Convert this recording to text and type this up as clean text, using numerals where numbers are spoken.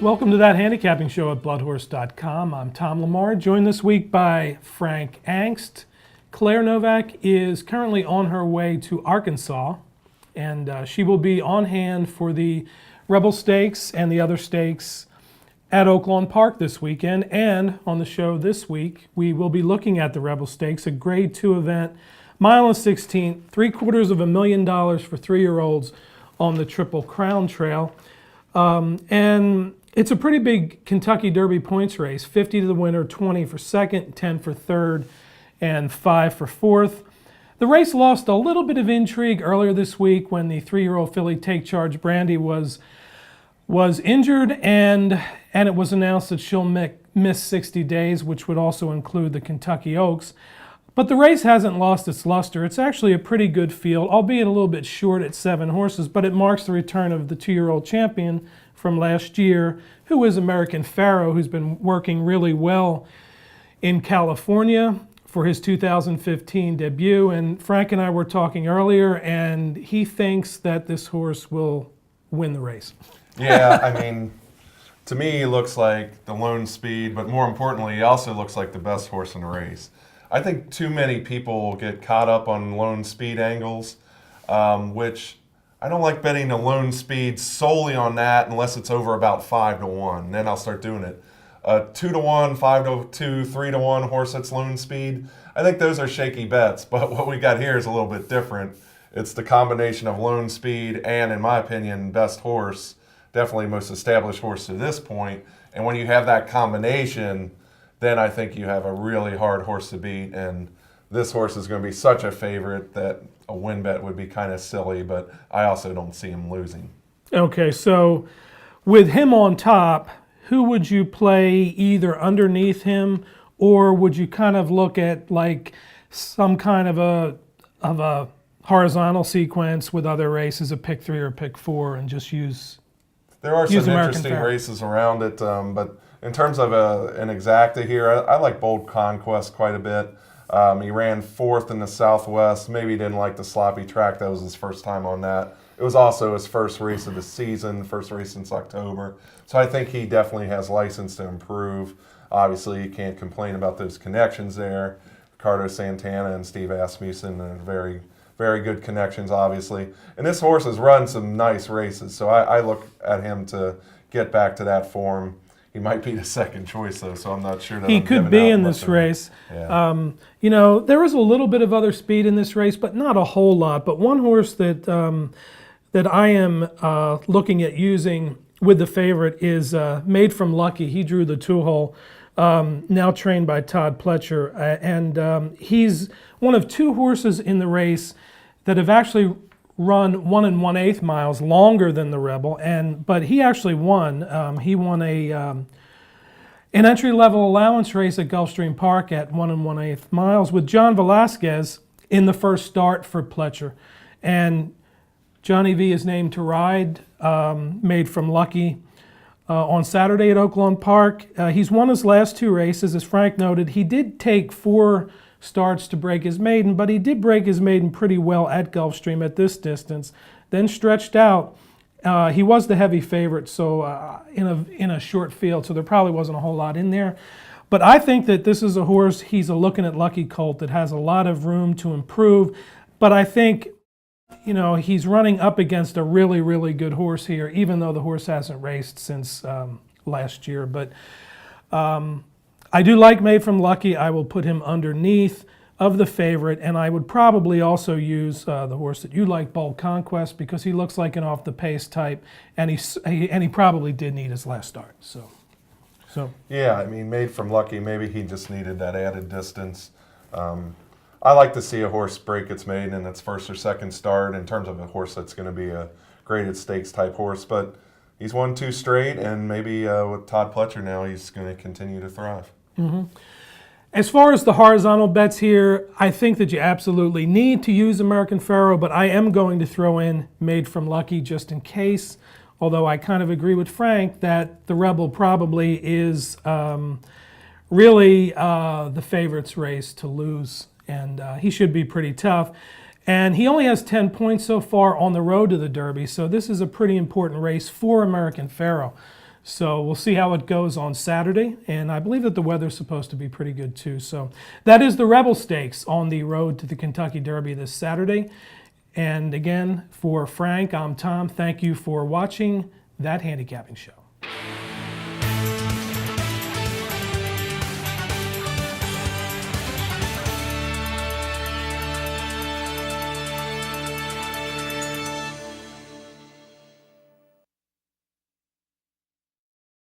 Welcome to that handicapping show at bloodhorse.com. I'm Tom LaMarra, joined this week by Frank Angst. Claire Novak is currently on her way to Arkansas, and she will be on hand for the Rebel Stakes and the other stakes at Oaklawn Park this weekend. And on the show this week, we will be looking at the Rebel Stakes, a Grade 2 event, mile and 16th, $750,000 for 3-year-olds on the Triple Crown Trail. And it's a pretty big Kentucky Derby points race, 50 to the winner, 20 for second, 10 for third, and 5 for fourth. The race lost a little bit of intrigue earlier this week when the 3-year-old filly Take Charge Brandy was injured, and it was announced that she'll miss 60 days, which would also include the Kentucky Oaks. But the race hasn't lost its luster. It's actually a pretty good field, albeit a little bit short at 7 horses, but it marks the return of the 2-year-old champion from last year, who is American Pharoah, who's been working really well in California for his 2015 debut. And Frank and I were talking earlier, and he thinks that this horse will win the race. Yeah, I mean, to me, he looks like the lone speed, but more importantly, he also looks like the best horse in the race. I think too many people get caught up on lone speed angles, which I don't like betting the lone speed solely on that unless it's over about 5 to 1. Then I'll start doing it. 2 to 1, 5 to 2, 3 to 1 horse that's lone speed. I think those are shaky bets, but what we got here is a little bit different. It's the combination of lone speed and, in my opinion, best horse, definitely most established horse to this point. And when you have that combination, then I think you have a really hard horse to beat. And this horse is going to be such a favorite that a win bet would be kind of silly, but I also don't see him losing. Okay, so with him on top, who would you play either underneath him, or would you kind of look at like some kind of a horizontal sequence with other races, a pick 3 or a pick 4, and just use? There are some interesting races around it, but in terms of an exacta here, I like Bold Conquest quite a bit. He ran 4th in the Southwest. Maybe he didn't like the sloppy track. That was his first time on that. It was also his first race of the season, first race since October. So I think he definitely has license to improve. Obviously, you can't complain about those connections there. Ricardo Santana and Steve Asmussen are very, very good connections, obviously. And this horse has run some nice races, so I look at him to get back to that form. He might be the second choice, though, so I'm not sure that he could be in this race. Yeah. There is a little bit of other speed in this race, but not a whole lot. But one horse that I am looking at using with the favorite is Made from Lucky. He drew the 2-hole, now trained by Todd Pletcher, and he's one of 2 horses in the race that have actually run 1 1/8 miles longer than the Rebel, but he actually won. He won an entry-level allowance race at Gulfstream Park at 1 1/8 miles with John Velasquez in the first start for Pletcher. And Johnny V is named to ride Made from Lucky on Saturday at Oaklawn Park. He's won his last 2 races. As Frank noted, he did take 4 starts to break his maiden, but he did break his maiden pretty well at Gulfstream at this distance, then stretched out. He was the heavy favorite, so in a short field, so there probably wasn't a whole lot in there. But I think that this is a horse, he's a looking at lucky colt that has a lot of room to improve. But I think, he's running up against a really, really good horse here, even though the horse hasn't raced since last year. But I do like Made from Lucky. I will put him underneath of the favorite, and I would probably also use the horse that you like, Bold Conquest, because he looks like an off-the-pace type, and he probably did need his last start. So. Yeah, I mean, Made from Lucky, maybe he just needed that added distance. I like to see a horse break its maiden in its first or second start in terms of a horse that's going to be a graded stakes type horse, but he's won 2 straight, and maybe with Todd Pletcher now, he's going to continue to thrive. Mm-hmm. As far as the horizontal bets here, I think that you absolutely need to use American Pharoah, but I am going to throw in Made from Lucky just in case, although I kind of agree with Frank that the Rebel probably is really the favorite's race to lose, and he should be pretty tough. And he only has 10 points so far on the road to the Derby, so this is a pretty important race for American Pharoah. So we'll see how it goes on Saturday, and I believe that the weather's supposed to be pretty good too. So that is the Rebel Stakes on the road to the Kentucky Derby this Saturday. And again, for Frank, I'm Tom. Thank you for watching That Handicapping Show.